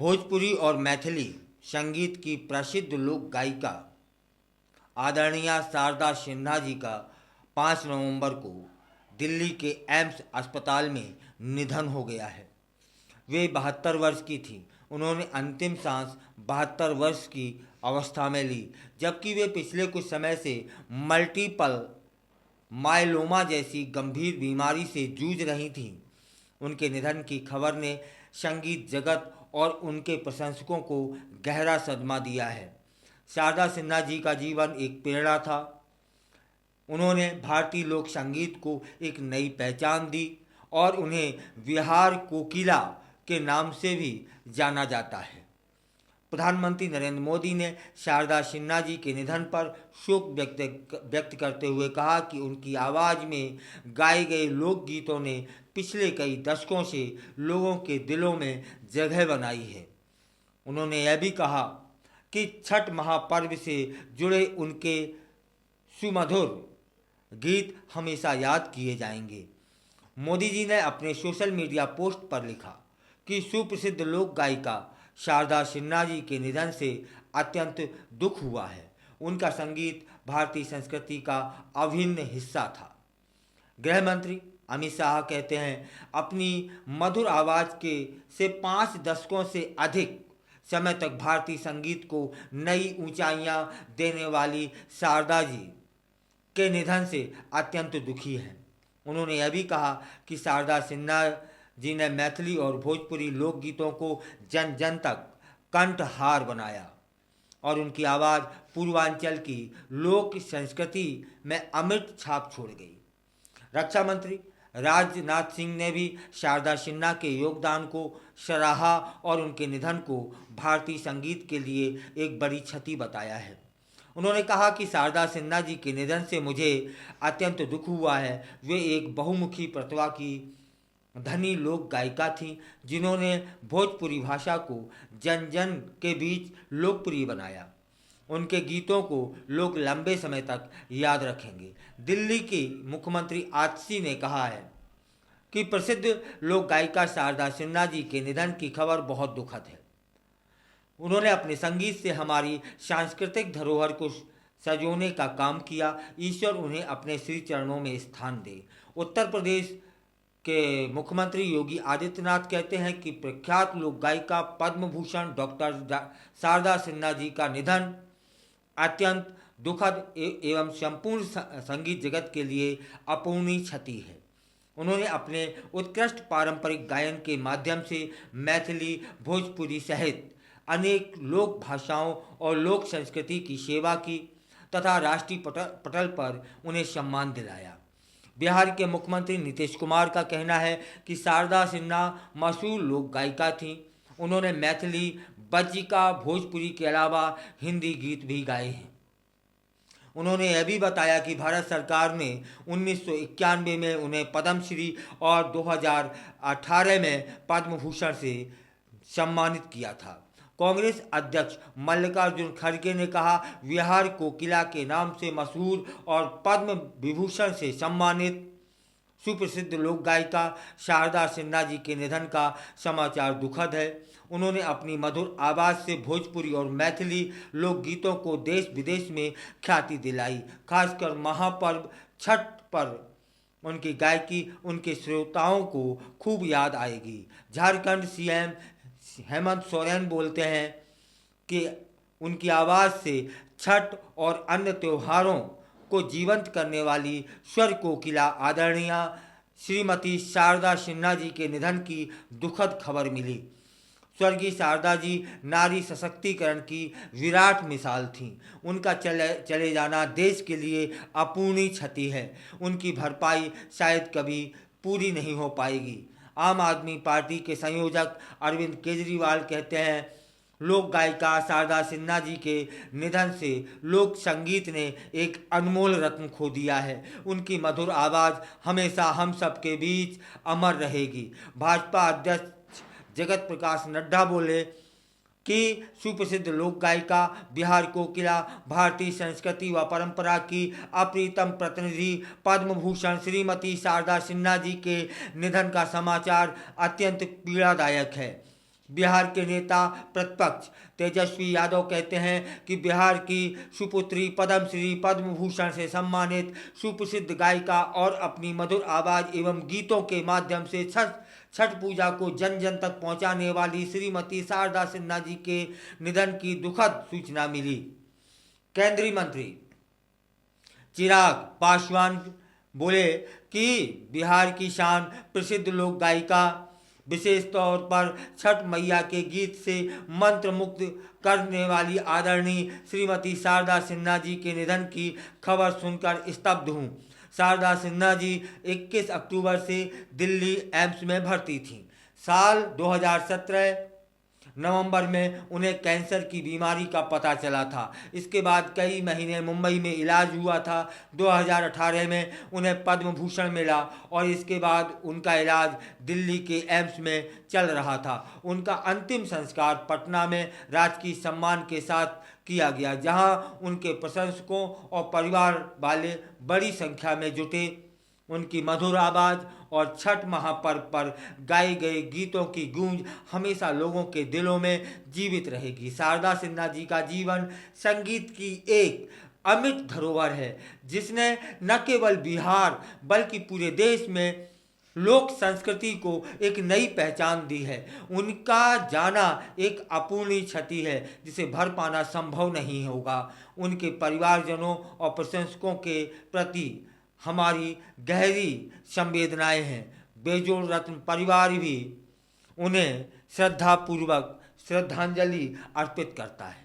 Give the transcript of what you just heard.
भोजपुरी और मैथिली संगीत की प्रसिद्ध लोक गायिका आदरणीय शारदा सिन्हा जी का 5 नवंबर को दिल्ली के एम्स अस्पताल में निधन हो गया है। वे 72 वर्ष की थी। उन्होंने अंतिम सांस 72 वर्ष की अवस्था में ली, जबकि वे पिछले कुछ समय से मल्टीपल मायलोमा जैसी गंभीर बीमारी से जूझ रही थीं। उनके निधन की खबर ने संगीत जगत और उनके प्रशंसकों को गहरा सदमा दिया है। शारदा सिन्हा जी का जीवन एक प्रेरणा था। उन्होंने भारतीय लोक संगीत को एक नई पहचान दी और उन्हें बिहार कोकिला के नाम से भी जाना जाता है। प्रधानमंत्री नरेंद्र मोदी ने शारदा सिन्हा जी के निधन पर शोक व्यक्त करते हुए कहा कि उनकी आवाज़ में गाए गए लोकगीतों ने पिछले कई दशकों से लोगों के दिलों में जगह बनाई है। उन्होंने यह भी कहा कि छठ महापर्व से जुड़े उनके सुमधुर गीत हमेशा याद किए जाएंगे। मोदी जी ने अपने सोशल मीडिया पोस्ट पर लिखा कि सुप्रसिद्ध लोक गायिका शारदा सिन्हा जी के निधन से अत्यंत दुख हुआ है। उनका संगीत भारतीय संस्कृति का अभिन्न हिस्सा था। गृह मंत्री अमित शाह कहते हैं, अपनी मधुर आवाज़ के से 5 दशकों से अधिक समय तक भारतीय संगीत को नई ऊंचाइयां देने वाली शारदा जी के निधन से अत्यंत दुखी हैं। उन्होंने यह भी कहा कि शारदा सिन्हा जी ने मैथिली और भोजपुरी लोकगीतों को जन जन तक कंठहार बनाया और उनकी आवाज़ पूर्वांचल की लोक संस्कृति में अमृत छाप छोड़ गई। रक्षा मंत्री राजनाथ सिंह ने भी शारदा सिन्हा के योगदान को सराहा और उनके निधन को भारतीय संगीत के लिए एक बड़ी क्षति बताया है। उन्होंने कहा कि शारदा सिन्हा जी के निधन से मुझे अत्यंत दुख हुआ है। वे एक बहुमुखी प्रतिभा की धनी लोक गायिका थीं, जिन्होंने भोजपुरी भाषा को जन जन के बीच लोकप्रिय बनाया। उनके गीतों को लोग लंबे समय तक याद रखेंगे। दिल्ली की मुख्यमंत्री आतिशी ने कहा है कि प्रसिद्ध लोक गायिका शारदा सिन्हा जी के निधन की खबर बहुत दुखद है। उन्होंने अपने संगीत से हमारी सांस्कृतिक धरोहर को सजोने का काम किया। ईश्वर उन्हें अपने श्री चरणों में स्थान दे। उत्तर प्रदेश के मुख्यमंत्री योगी आदित्यनाथ कहते हैं कि प्रख्यात लोक गायिका पद्म भूषण डॉक्टर शारदा सिन्हा जी का निधन अत्यंत दुखद एवं संपूर्ण संगीत जगत के लिए अपूर्णीय क्षति है। उन्होंने अपने उत्कृष्ट पारंपरिक गायन के माध्यम से मैथिली, भोजपुरी सहित अनेक लोक भाषाओं और लोक संस्कृति की सेवा की तथा राष्ट्रीय पटल पर उन्हें सम्मान दिलाया। बिहार के मुख्यमंत्री नीतीश कुमार का कहना है कि शारदा सिन्हा मशहूर लोक गायिका थीं। उन्होंने मैथिली, बज्जिका, भोजपुरी के अलावा हिंदी गीत भी गाए हैं। उन्होंने यह भी बताया कि भारत सरकार ने 1991 में उन्हें पद्मश्री और 2018 में पद्म भूषण से सम्मानित किया था। कांग्रेस अध्यक्ष मल्लिकार्जुन खड़गे ने कहा, बिहार कोकिला के नाम से मशहूर और पद्म विभूषण से सम्मानित सुप्रसिद्ध लोक गायिका शारदा सिन्हा जी के निधन का समाचार दुखद है। उन्होंने अपनी मधुर आवाज़ से भोजपुरी और मैथिली लोकगीतों को देश विदेश में ख्याति दिलाई। खासकर महापर्व छठ पर उनकी गायकी उनके श्रोताओं को खूब याद आएगी। झारखंड सीएम हेमंत सोरेन बोलते हैं कि उनकी आवाज़ से छठ और अन्य त्योहारों को जीवंत करने वाली स्वर कोकिला आदरणीय श्रीमती शारदा सिन्हा जी के निधन की दुखद खबर मिली। स्वर्गीय शारदा जी नारी सशक्तिकरण की विराट मिसाल थीं। उनका चले जाना देश के लिए अपूर्णीय क्षति है। उनकी भरपाई शायद कभी पूरी नहीं हो पाएगी। आम आदमी पार्टी के संयोजक अरविंद केजरीवाल कहते हैं, लोक गायिका शारदा सिन्हा जी के निधन से लोक संगीत ने एक अनमोल रत्न खो दिया है। उनकी मधुर आवाज़ हमेशा हम सब के बीच अमर रहेगी। भाजपा अध्यक्ष जगत प्रकाश नड्डा बोले कि सुप्रसिद्ध लोक गायिका, बिहार कोकिला, भारतीय संस्कृति व परंपरा की अप्रीतम प्रतिनिधि पद्म भूषण श्रीमती शारदा सिन्हा जी के निधन का समाचार अत्यंत पीड़ादायक है। बिहार के नेता प्रतिपक्ष तेजस्वी यादव कहते हैं कि बिहार की सुपुत्री पद्मश्री पद्म भूषण से सम्मानित सुप्रसिद्ध गायिका और अपनी मधुर आवाज एवं गीतों के माध्यम से छठ पूजा को जन जन तक पहुंचाने वाली श्रीमती शारदा सिन्हा जी के निधन की दुखद सूचना मिली। केंद्रीय मंत्री चिराग पासवान बोले कि बिहार की शान प्रसिद्ध लोक गायिका विशेष तौर पर छठ मैया के गीत से मंत्र मुक्त करने वाली आदरणीय श्रीमती शारदा सिन्हा जी के निधन की खबर सुनकर स्तब्ध हूँ। शारदा सिन्हा जी 21 अक्टूबर से दिल्ली एम्स में भर्ती थीं। साल 2017 नवंबर में उन्हें कैंसर की बीमारी का पता चला था। इसके बाद कई महीने मुंबई में इलाज हुआ था। 2018 में उन्हें पद्म भूषण मिला और इसके बाद उनका इलाज दिल्ली के एम्स में चल रहा था। उनका अंतिम संस्कार पटना में राजकीय सम्मान के साथ किया गया, जहां उनके प्रशंसकों और परिवार वाले बड़ी संख्या में जुटे। उनकी मधुर आवाज़ और छठ महापर्व पर गाए गए गीतों की गूंज हमेशा लोगों के दिलों में जीवित रहेगी। शारदा सिन्हा जी का जीवन संगीत की एक अमिट धरोहर है, जिसने न केवल बिहार बल्कि पूरे देश में लोक संस्कृति को एक नई पहचान दी है। उनका जाना एक अपूर्णीय क्षति है जिसे भर पाना संभव नहीं होगा। उनके परिवारजनों और प्रशंसकों के प्रति हमारी गहरी संवेदनाएं हैं। बेजोड़ रत्न परिवार भी उन्हें श्रद्धापूर्वक श्रद्धांजलि अर्पित करता है।